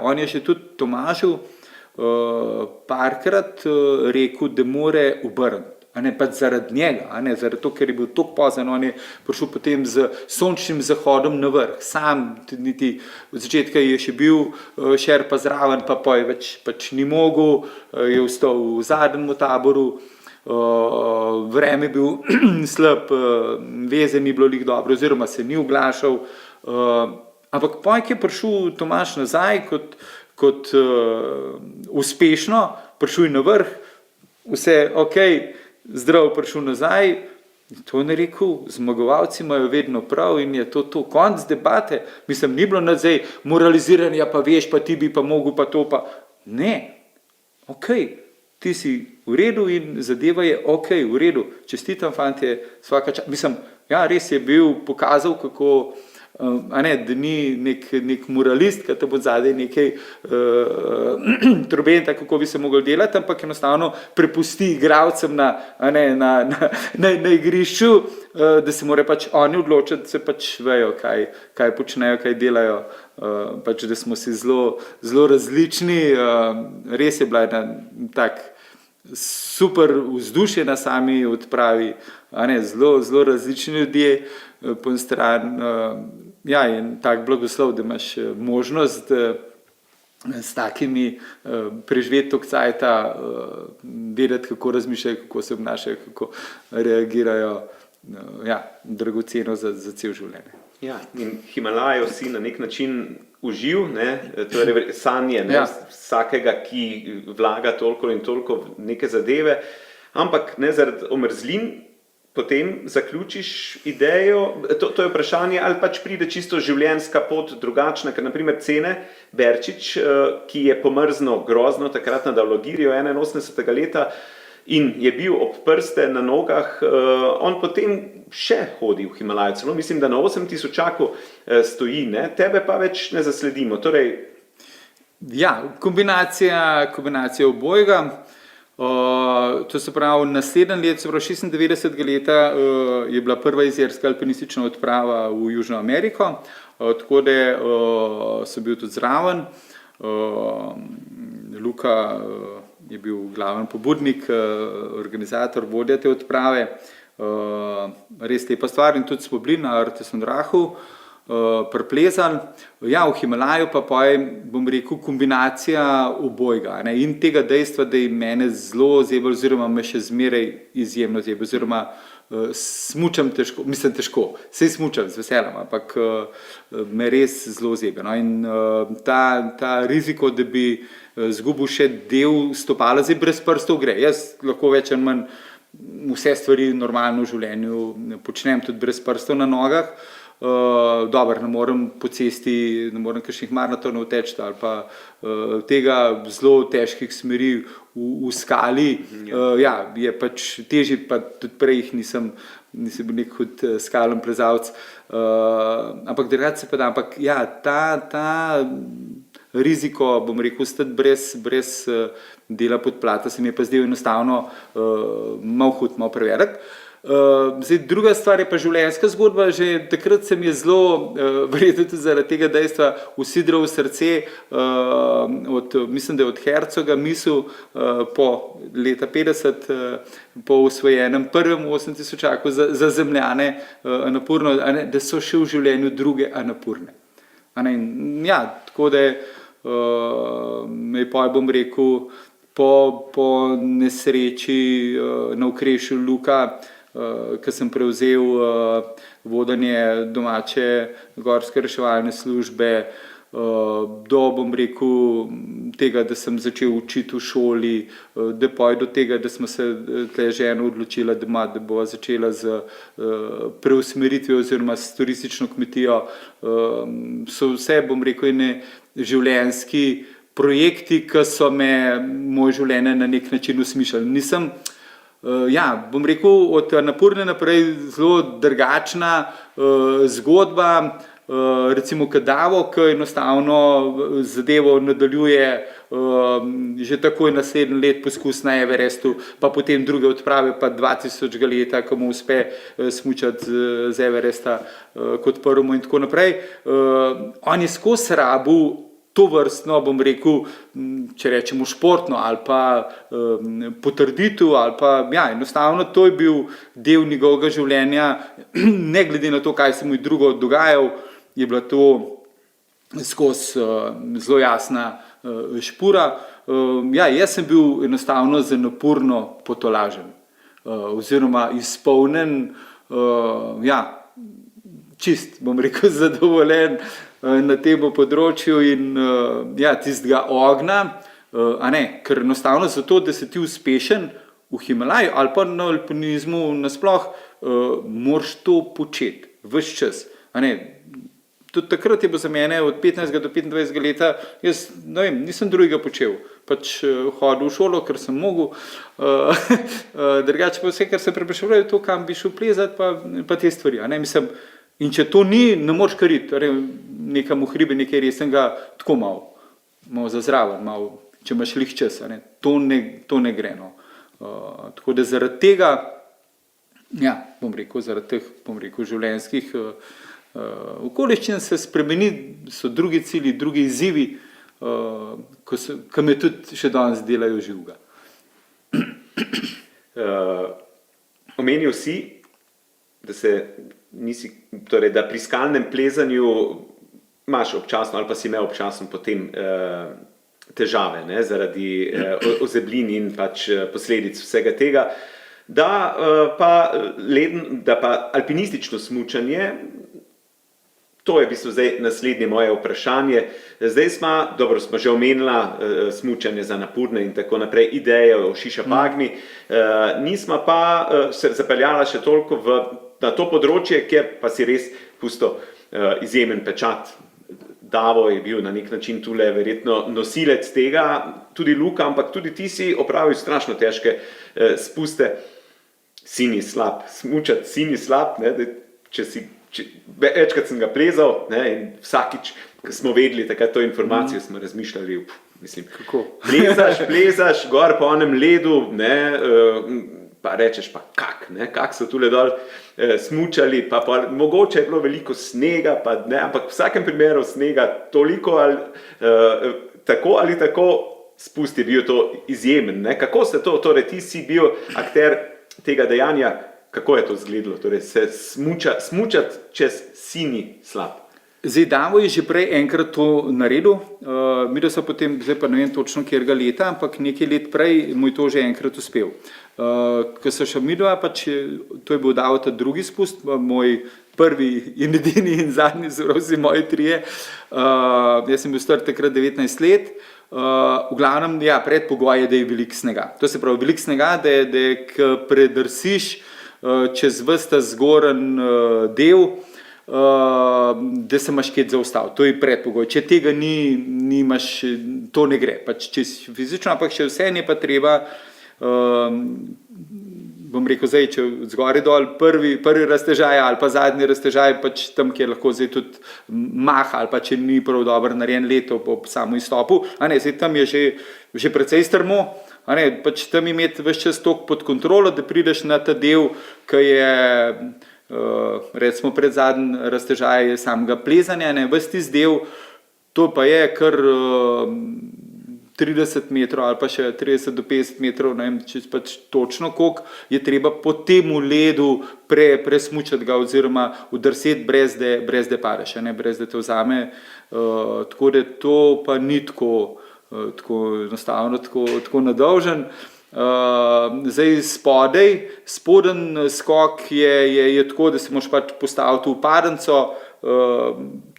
on je še tudi Tomažu parkrat rekel, da more obrniti. Pa zaradi njega, zaradi to, ker je bil tako pozen, on je prišel potem z sončnim zahodom na vrh, sam, niti od začetka je še bil Šerpa zraven, pa je pač ni mogel, je ostal v zadnjem taboru, vreme je bil slab, veze ni bilo lih dobro, oziroma se ni oglašal, ampak je prišel Tomaž nazaj kot uspešno, prišel na vrh, vse zdrav prišel nazaj, to je rekel, zmagovalci imajo vedno prav in je to konc debate, mislim, ni bilo nazaj moraliziranja, pa veš, pa ti bi pa mogel, pa to pa, ne, ti si v redu in zadeva je v redu, čestitam fantje, mislim, res je bil pokazal, kako, da ni nek moralist, ki te bo zadaj nekaj trobenta, kako bi se mogel delati, ampak enostavno prepusti igralcem na igrišču, da se mora pač oni odločiti, se pač vejo, kaj počnejo, kaj delajo, pač da smo si zelo različni, res je bila tak super vzdušje na sami odpravi, zelo različni ljudje, po en stran, je tak blagoslov, da imaš možnost s takimi preživeti toliko cajta, vedeti, kako razmišljajo, kako se obnašajo, kako reagirajo, dragoceno za cel življenje. Ja, in Himalajo si na nek način uživ, ne? To je sanje, ne? Ja. Vsakega, ki vlaga toliko in toliko v neke zadeve, ampak ne zaradi omrzlin, potem zaključiš idejo, to je vprašanje, ali pač pride čisto življenjska pot drugačna, ker naprimer Cene Berčič, ki je pomrznil grozno takrat na Davlogirju 81. leta in je bil ob prste na nogah, on potem še hodi v Himalajo, celo mislim, da na 8000 stoji, ne? Tebe pa več ne zasledimo. Torej, Ja, kombinacija obojega. To se pravi, naslednje let, se pravi 96. leta, je bila prva jezerska alpinistična odprava v Južno Ameriko, tako da sem bil tudi zraven. Luka je bil glaven pobudnik, organizator, vodja te odprave. Res lepa stvar in tudi smo bili na Artesondrahu, priplezali. Ja, v Himalaju pa bom rekel, kombinacija obojga, ne? In tega dejstva, da je mene zelo zebe, oziroma me še zmeraj izjemno zebe, oziroma smučam težko, mislim težko, sej smučam z veseljem, ampak me res zelo zebe. No? In ta riziko, da bi zgubil še del stopala, zdaj brez prstov gre. Jaz lahko več ali manj vse stvari normalno v življenju počnem tudi brez prstov na nogah. Dobro, ne morem po cesti, ne morem kakšnih maratonov teči ali pa tega zelo težkih smeri v skali. Ja, je pač težje, pa tudi prej jih nisem bil nek hud skalen plezalec. Ampak drugače se pa da, ampak ja, ta riziko, bom rekel, stati brez dela podplata se mi je pa zdel enostavno malo hud, malo prevelik. Zdaj, druga stvar je pa življenjska zgodba. Že takrat se mi je zelo, verjetno tudi zaradi tega dejstva, usidral v srce, mislim, da je od Hercoga misel po leta 50, po osvojenem prvem 8000 za Zemljane Anapurno, da so še v življenju druge Anapurne. Ja, tako da me je bom rekel, po nesreči na Okrešlju Luka, ko sem prevzel vodenje domače gorske reševalne službe, do, bom rekel, tega, da sem začel učiti v šoli, da do tega, da smo se tle ženo odločila, da bova začela z preusmeritvijo oziroma s turistično kmetijo, so vse, bom rekel, ene življenjski projekti, ki so moje življenje na nek način usmišljali. Ja, bom rekel, od Anapurne naprej zelo drugačna zgodba, recimo Kadavo, ki enostavno zadevo nadaljuje že takoj naslednji let poskus na Everestu, pa potem druge odprave, pa 2000 leta, ko mu uspe smučati z Everesta kot prvemu in tako naprej. On je skozi rabil to vrstno, bom rekel, če rečemo športno ali pa potrditev ali pa, ja, enostavno to je bil del njegovega življenja, ne glede na to, kaj se mu je drugo dogajal, je bila to skozi zelo jasna špura. Ja, jaz sem bil enostavno za Anapurno potolažen, oziroma izpolnjen, ja, čist, bom rekel, zadovoljen na tem področju in ja, tistega ogna, ker enostavno zato, da si ti uspešen v Himalaju ali pa na alpinizmu nasploh, moraš to početi ves čas. Tudi takrat je bilo za mene od 15 do 25 leta, jaz ne vem, nisem drugega počel. Pač hodil v šolo, ker sem mogel, drugače pa vse, kar se prepričeval, je to, kam bi šel plezati, pa te stvari. Mislim, in če to ni, ne moreš kar iti, nekam v hribe, nekaj resnega, tako malo zazraven, če imaš lih čas, to ne gre. No. Tako da zaradi tega, ja, bom rekel, zaradi teh, bom rekel, življenjskih okoliščin se spremeni, so drugi cilji, drugi izzivi, ki me tudi še danes delajo živega. Omenil si, da pri skalnem plezanju imaš občasno ali pa si imel občasno potem težave, ne, zaradi ozeblin in pač posledic vsega tega, da pa alpinistično smučanje To je v bistvu zdaj naslednje moje vprašanje. Zdaj smo že omenila smučanje za napurne in tako naprej, ideje o Šiša Pagni, nismo pa se zapeljala še toliko na to področje, kjer pa si res pusto izjemen pečat. Davo je bil na nek način tule verjetno nosilec tega, tudi Luka, ampak tudi ti si opravil strašno težke spuste. Sin je slab, smučati sin je slab, ne, večkrat sem ga plezal, ne, in vsakič, ko smo vedeli takrat to informacijo, smo razmišljali, mislim, kako? Plezaš, gor po onem ledu, ne, pa rečeš pa kak so tule dol smučali, pa mogoče je bilo veliko snega, pa ne, ampak v vsakem primeru snega toliko ali tako ali tako spust je bil to izjemen, ne, kako se to, torej ti si bil akter tega dejanja, kako je to izgledalo, torej se smučati čez sini slab? Zdaj, Davo je že prej enkrat to naredil, mi da so potem, zdaj pa ne vem točno kjerga leta, ampak nekaj let prej mu je to že enkrat uspel. Ko so še midva, pač to je bil Davo ta drugi spust, moj prvi in edini in zadnji, zelo vsi moji trije. Jaz sem bil star takrat 19 let, v glavnem, ja, predpogoj je, da je veliko snega. To se pravi, veliko snega, da ko predrsiš čez ves ta zgoren del, da se imaš kje zaustaviti. To je predpogoj. Če tega nimaš, to ne gre. Pač čez fizično, ampak še vse je pa treba, bom rekel zdaj, če zgori dol prvi raztežaj ali pa zadnji raztežaj, pač tam, kjer lahko zdaj tudi maha ali pa če ni prav dobro narejen leto po samo izstopu, zdaj tam je že precej strmo, pač tam imeti ves čas toliko pod kontrolo, da prideš na ta del, ki je recimo pred zadnji raztežaj samega plezanja, ves tisti del, to pa je kar 30 metrov ali pa še 30 do 50 metrov, ne vem, če pač točno koliko je treba po temu ledu presmučati ga oziroma udrseti brez da padeš, brez da te vzame, tako da to pa ni tako enostavno, tako nadolžen. Zdaj spoden skok je tako, da se moraš pač postaviti v padenco,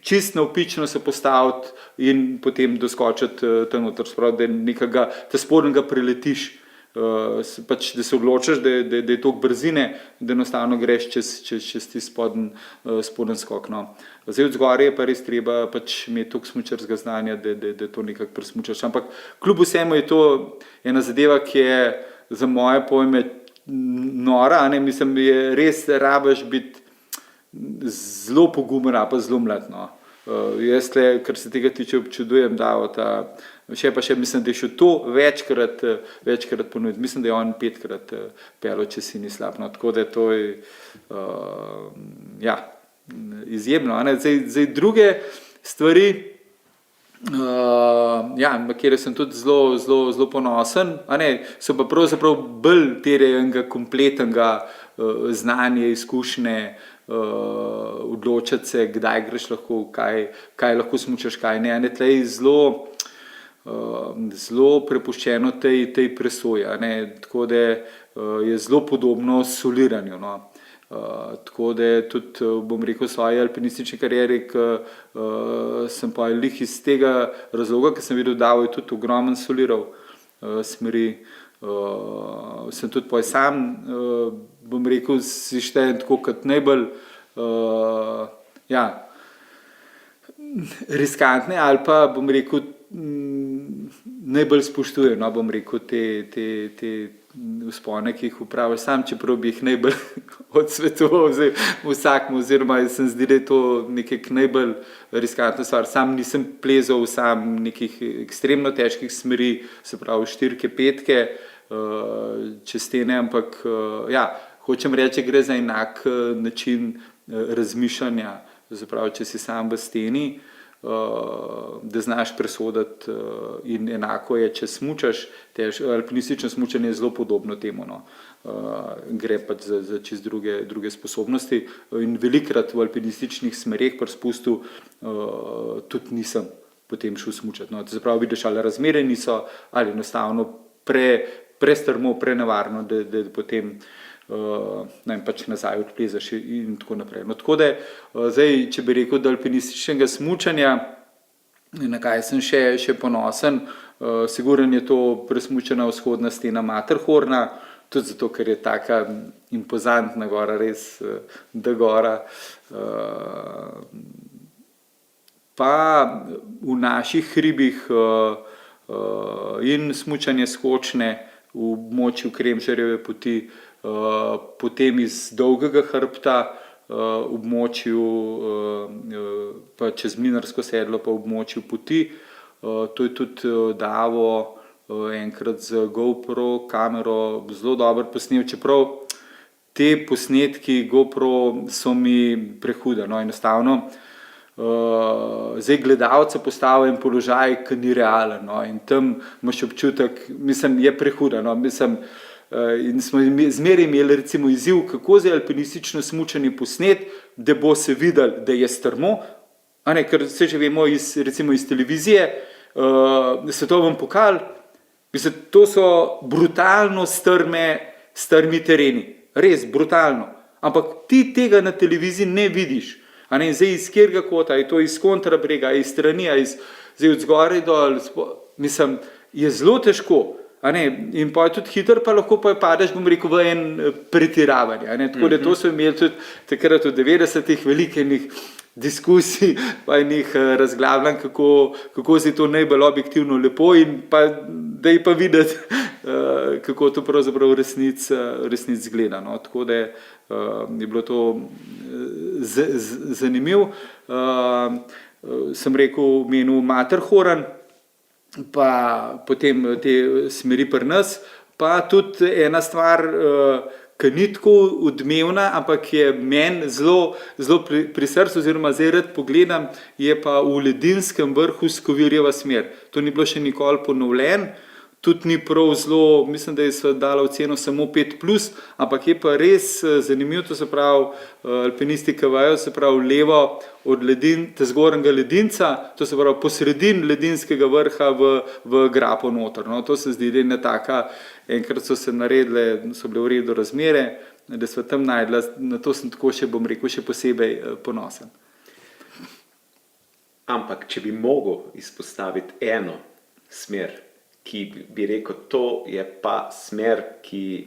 čist navpično se postaviti in potem doskočiti tam noter, da ta spoden ga preletiš, pač da se odločiš, da je toliko brzine, da enostavno greš čez ti spoden skok. No. Zdaj od zgoraj je pa res treba pač imeti toliko smučarskega znanja, da to nekako presmučaš. Ampak kljub vsemu je to ena zadeva, ki je za moje pojme nora, mislim, je res rabiš biti zelo pogumen, pa zelo mlad. No. Jaz tle, kar se tega tiče, občudujem Davota, še mislim, da je še to večkrat ponoviti. Mislim, da je on 5krat peljal, če si ni slab. No. Tako da to je izjemno. Zdaj druge stvari, na kjer sem tudi zelo ponosen, so pa pravzaprav bolj terjajo kompletnega znanja, izkušnje, odločati se, kdaj greš lahko, kaj lahko smučaš, kaj ne. Tlej zelo prepuščeno tej presoji, tako da je zelo podobno soliranju. No. Tako da tudi, bom rekel, v svoji alpinistični karieri, sem pa lih iz tega razloga, ker sem videl, da je tudi ogromen soliral smeri. Sem tudi sam, bom rekel, si štejem tako kot najbolj riskantne ali pa, bom rekel, najbolj spoštujem, no, bom rekel, te vzpone, ki jih upravljaš sam, čeprav bi jih najbolj odsvetoval vsakmu, oziroma sem zdi, da je to nekaj najbolj riskantna stvar. Sam nisem plezal sam nekih ekstremno težkih smeri, se pravi 4, 5 čez stene, ampak hočem reči, gre za enak način razmišljanja, se pravi, če si sam v steni, da znaš presoditi in enako je, če smučaš, alpinistično smučanje je zelo podobno temu, no. Gre pač za čist druge sposobnosti in velikrat v alpinističnih smereh pri spustu tudi nisem potem šel smučati. No. Se pravi, vidiš, ali razmere niso, ali enostavno prestrmo, prenevarno, da potem pač nazaj odplezaš in tako naprej. No, tako da, zdaj, če bi rekel, da alpinističnega smučanja, na kaj sem še ponosen, sigurno je to presmučena vzhodna stena Matterhorna, tudi zato, ker je taka impozantna gora, res da gora. Pa v naših hribih in smučanje skočne v območju Kremžarjeve poti, potem iz Dolgega hrbta območju, pa čez Mlinarsko sedlo pa območju poti. To je tudi Davo enkrat z GoPro kamero zelo dobro posnel, čeprav te posnetki GoPro so mi prehude, no, enostavno. Zdaj gledalca postavlja en položaj, ki ni realen, no, in tam imaš občutek, mislim, je prehuda, no, mislim, in smo zmeraj imeli recimo izziv, kako za alpinistično smučanje posnet, da bo se videl, da je strmo, a ne, ker se že vemo recimo iz televizije, svetovni pokal, mislim, to so brutalno strmi tereni, res brutalno, ampak ti tega na televiziji ne vidiš. A ne, zdaj iz kjerga kota, je to iz kontrabrega, iz strani, zdaj od zgoraj dol, mislim, je zelo težko, a ne, in pa je tudi hiter, pa lahko pa padeš, bom rekel, v en pretiravanje, a ne, tako da to so imeli tudi takrat v 90-ih velikenih diskusij, pa enih razglavljanj, kako se to najbolj objektivno lepo in pa da je pa videti, kako to pravzaprav v resnici zgleda, no, tako da je bilo to zanimiv. Sem rekel, menu Matterhorn, pa potem te smeri pri nas, pa tudi ena stvar, ki ni tako odmevna, ampak je meni zelo pri srcu, oziroma zdaj rad pogledam, je pa v Ledinskem vrhu Skovirjeva smer. To ni bilo še nikoli ponovljen, tudi ni prav zelo, mislim, da je se dala oceno samo 5+, ampak je pa res zanimivo, to se pravi, alpinisti kavajo, se pravi, levo od zgornjega ledinca, to se pravi, posredin Ledinskega vrha v grapo noter. No, to se zdi, da je ena taka, enkrat so se naredile, so bile v redu razmere, da so tam najdla, na to sem tako še, bom rekel, še posebej ponosen. Ampak, če bi mogel izpostaviti eno smer, ki bi rekel, to je pa smer, ki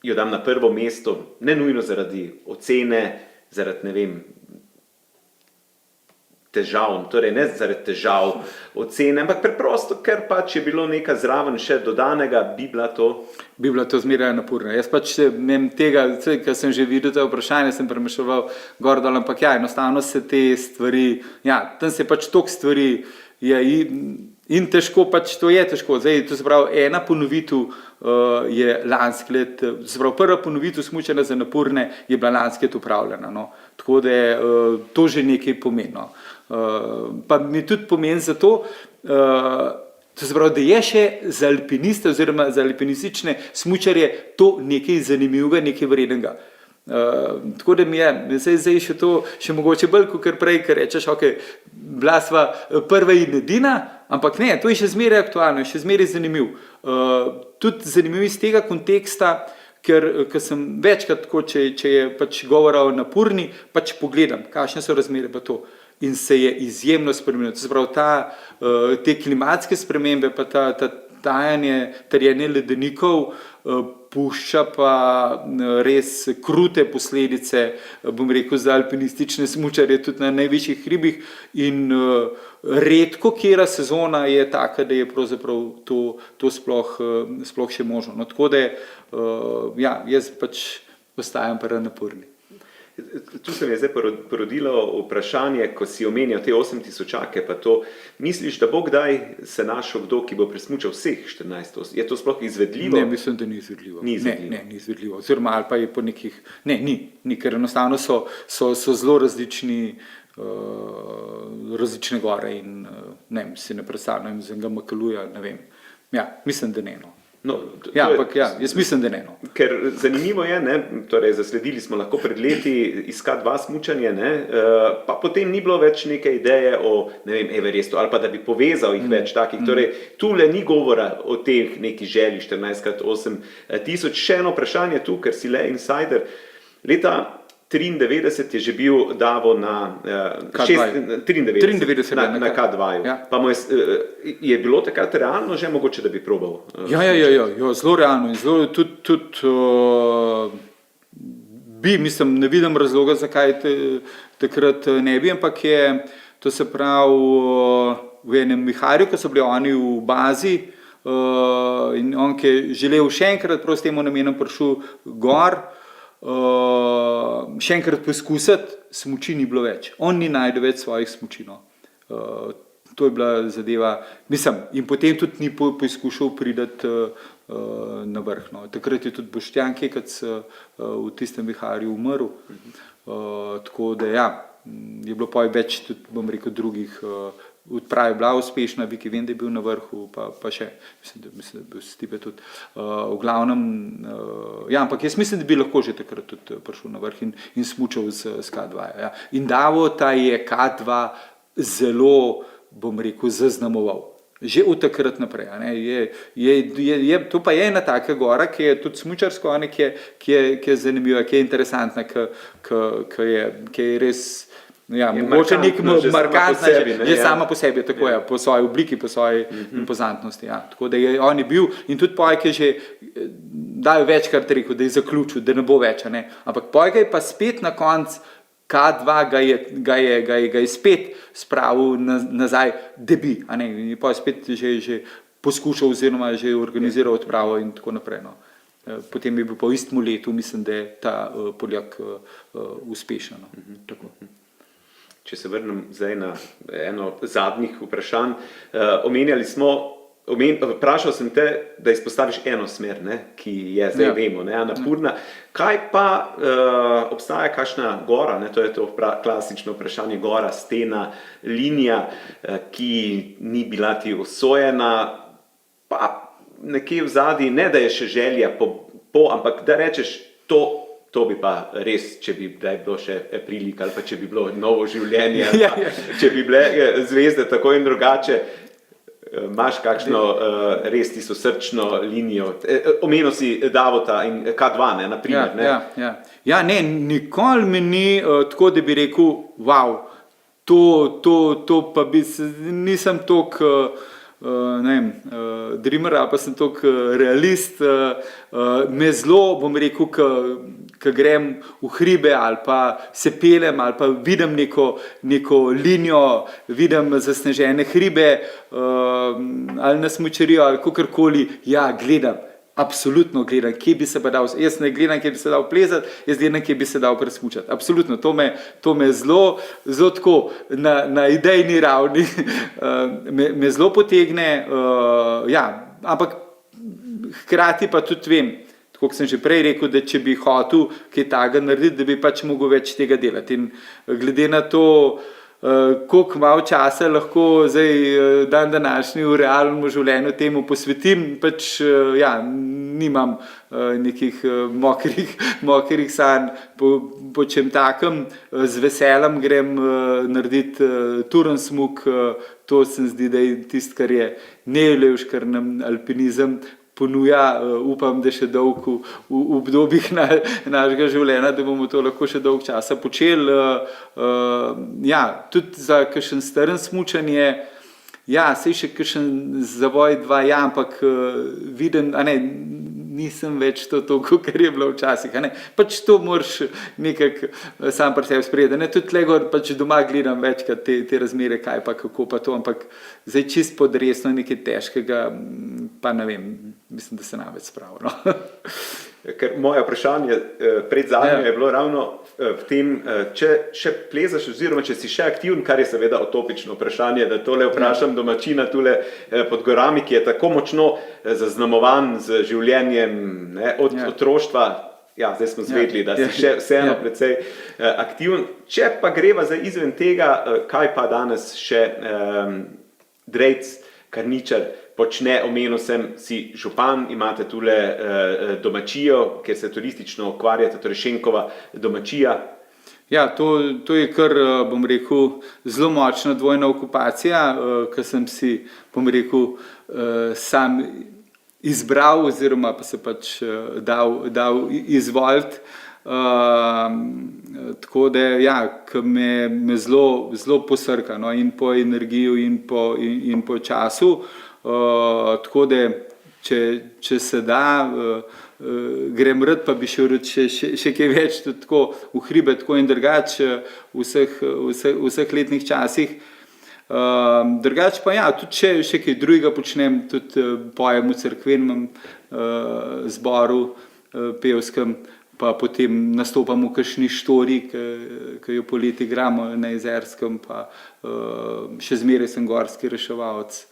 jo dam na prvo mesto, ne nujno zaradi ocene, zaradi, ne vem, težav, torej ne zaradi težav ocene, ampak preprosto, ker pač je bilo nekaj zraven še dodanega, bi bila to zmeraj napurna. Jaz pač nem tega, ker sem že videl to vprašanje, sem premešoval gor dol, ampak ja, enostavno se te stvari, ja, tam se pač toliko stvari in težko, pač to je težko. Zdaj, to se pravi, ena ponovitev je lansko let, se pravi, prva ponovitev smučanja za napurne je bila lansko let upravljena, no. Tako da to že nekaj pomeni, no. Pa mi tudi pomeni zato, to se pravi, da je še za alpiniste oziroma za alpinistične smučarje to nekaj zanimivega, nekaj vrednega. Tako da mi je, zdaj še to, še mogoče bolj, kot prej, ker rečeš, ok, bila sva prva in edina, ampak ne, to je še zmeraj aktualno, še zmeraj zanimiv. Tudi zanimiv iz tega konteksta, ker sem večkrat, tako, če je pač govora o napurni, pač pogledam, kakšne so razmere pa to. In se je izjemno spremenilo. To se pravi, te klimatske spremembe, pa tajanje ledenikov, pušča pa res krute posledice, bom rekel, za alpinistične smučarje tudi na najvišjih hribih in redko katera sezona je taka, da je pravzaprav to sploh še možno. No, tako da, ja, jaz pač ostajam pri napurni. Tu se mi je zdaj porodilo vprašanje, ko si omenjal te 8000-ake, pa to, misliš, da bo kdaj se našel kdo, ki bo presmučal vseh 14? Je to sploh izvedljivo? Ne, mislim, da ni izvedljivo. Ni izvedljivo. Oziroma, ali pa je po nekih, ni, ker enostavno so zelo različne gore in ne vem, si ne predstavljam, z enega Makaluja, ne vem. Ja, mislim, da ne, no. No, ja, ampak ja, jaz mislim, da ne, no. ker zanimivo je, ne, torej zasledili smo lahko pred leti iskati dva smučanje, ne, pa potem ni bilo več neke ideje o, ne vem, Everestu, ali pa da bi povezal jih več takih. Torej, tule ni govora o teh neki želji 14x8 tisoč. Še eno vprašanje tu, ker si le insider. Leta 93 je že bil Davo na K2. 93 na K2. Ja. Pa je bilo takrat realno že mogoče, da bi probal? Ja, zelo realno in zelo tudi mislim, ne vidim razloga, zakaj takrat ne bi, ampak je, to se pravi, v enem viharju, ko so bili oni v bazi, in on, ki je želel še enkrat s tem namenom prišel gor, še enkrat poskusiti, smuči ni bilo več. On ni našel več svojih smuči. To je bila zadeva, mislim, in potem tudi ni poskušal priti na vrh. Takrat je tudi Boštjan Kekac v tistem viharju umrl. Tako da ja, je bilo pa več tudi, bom rekel, drugih. Odprava je bila uspešna, Viki vem, da je bil na vrhu, pa še, mislim, da je bil Stipe tudi. V glavnem, ja, ampak jaz mislim, da bi lahko že takrat tudi prišel na vrh in smučal s K2. Ja. In Davo ta je K2 zelo, bom rekel, zaznamoval. Že od takrat naprej. To pa je ena taka gora, ki je tudi smučarsko, ki je zanimiva, ki je interesantna, ki je res. Ja, mogoče nek markantna, že sama po sebi, tako je, po svoji obliki, po svoji impozantnosti. Ja. Tako da je onbil in tudi Pojk je že dajo večkrat rekel, da je zaključil, da ne bo več. Ne. Ampak Pojk je pa spet na konc K2 ga je spet spravil nazaj, da bi. In je pa spet že poskušal oziroma že organiziral odpravo in tako naprej. No. Potem je bil po istem letu, mislim, da je ta Poljak uspešen. No. Tako. Če se vrnem zdaj na eno zadnjih vprašanj, vprašal sem te, da izpostaviš eno smer, ne, ki je zdaj vemo, ne, Annapurna. Kaj pa obstaja kakšna gora, ne, to je to klasično vprašanje, gora, stena, linija, ki ni bila ti usojena, pa nekje v zadnji, ne da je še želja ampak da rečeš to bi pa res, če bi bilo še prilika ali pa če bi bilo novo življenje, če bi bile zvezde tako in drugače, imaš kakšno res tisto srčno linijo. Omenil si Davota in K2, ne, na primer. Ja, ne, nikoli mi ni tako, da bi rekel, wow, to pa nisem toliko, ne vem, dreamer, ali pa sem toliko realist, me zelo, bom rekel, ko grem v hribe ali pa se pelem ali pa vidim neko linijo, vidim zasnežene hribe ali na smučarijo ali kakorkoli, ja, gledam, absolutno gledam, kje bi se pa dal, jaz ne gledam, kje bi se dal plezati, jaz gledam, kje bi se dal presmučati, absolutno, to me zelo tako na idejni ravni me zelo potegne, ja, ampak hkrati pa tudi vem, tako kot sem že prej rekel, da če bi hotel kaj takega narediti, da bi pač mogel več tega delati. In glede na to, koliko malo časa lahko zdaj dan današnji v realnem življenju temu posvetim, pač ja, nimam nekih mokrih sanj po čem takem, z veseljem grem narediti turen smuk, to se mi zdi, da je tisto, kar je najlepše, kar nam alpinizem ponuja, upam, da še dolgo v obdobjih našega življenja, da bomo to lahko še dolgo časa počeli. Ja, tudi za kakšen staren smučanje, ja, saj še kakšen zavoj 2, ja, ampak vidim, nisem več to, kar je bilo včasih. Pač to moraš nekako sam pri sebi sprejeti. Tudi tlegor pač doma gledam večkrat te razmere, kaj pa, kako pa to, ampak zdaj čist pod resno nekaj težkega, pa ne vem, mislim, da se nam več spravil. No. Ker moje vprašanje pred zadnjo je bilo ravno v tem, če še plezaš oziroma če si še aktiven, kar je seveda utopično vprašanje, da tole vprašam domačina tule pod gorami, ki je tako močno zaznamovan z življenjem, ne, od otroštva, ja, zdaj smo zvedli, da si še vseeno precej aktiven. Če pa greva zdaj izven tega, kaj pa danes še Drejc, Karničar počne. Omenil sem si župan, imate tule domačijo, kjer se turistično ukvarjate, torej Šenkova domačija. Ja, to je kar, bom rekel, zelo močna dvojna okupacija, ki sem si, bom rekel, sam izbral oziroma pa se pač dal izvoliti. Tako da, ja, ki me zelo posrka, no, in po energiju in po času. Tako da, če se da, grem rad, pa bi šel rad še kaj več tako v hribe, tako in drugače v vseh letnih časih. Drugače pa ja, tudi še kaj drugega počnem, tudi pojem v cerkvenem zboru pevskem, pa potem nastopam v kakšni štori, ki jo poleti igramo na Jezerskem, pa še zmeraj sem gorski reševalec,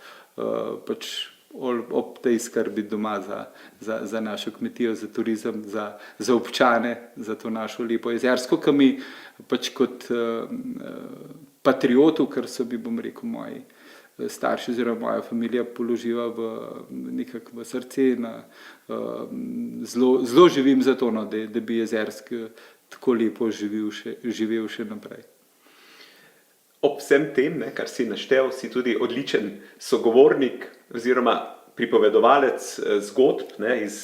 pač ob tej skrbi doma za našo kmetijo, za turizem, za občane, za to našo lepo Jezersko, ki mi pač kot patriotu, ker so bi, bom rekel, moji starši oziroma moja familija položila nekako v srce. Zelo živim za to, no, da bi Jezersk tako lepo živel še naprej. Ob vsem tem, kar si naštel, si tudi odličen sogovornik oziroma pripovedovalec zgodb iz,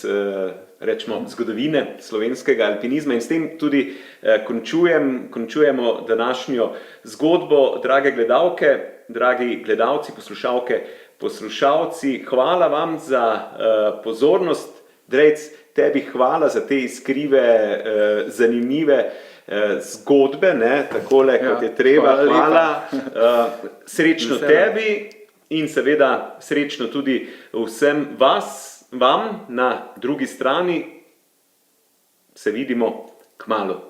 rečemo, zgodovine slovenskega alpinizma, in s tem tudi končujemo današnjo zgodbo. Drage gledalke, dragi gledalci, poslušalke, poslušalci, hvala vam za pozornost. Drejc, tebi hvala za te iskrive, zanimive zgodbe, takole, kot je treba. Hvala. Srečno tebi in seveda srečno tudi vsem vam na drugi strani. Se vidimo kmalu.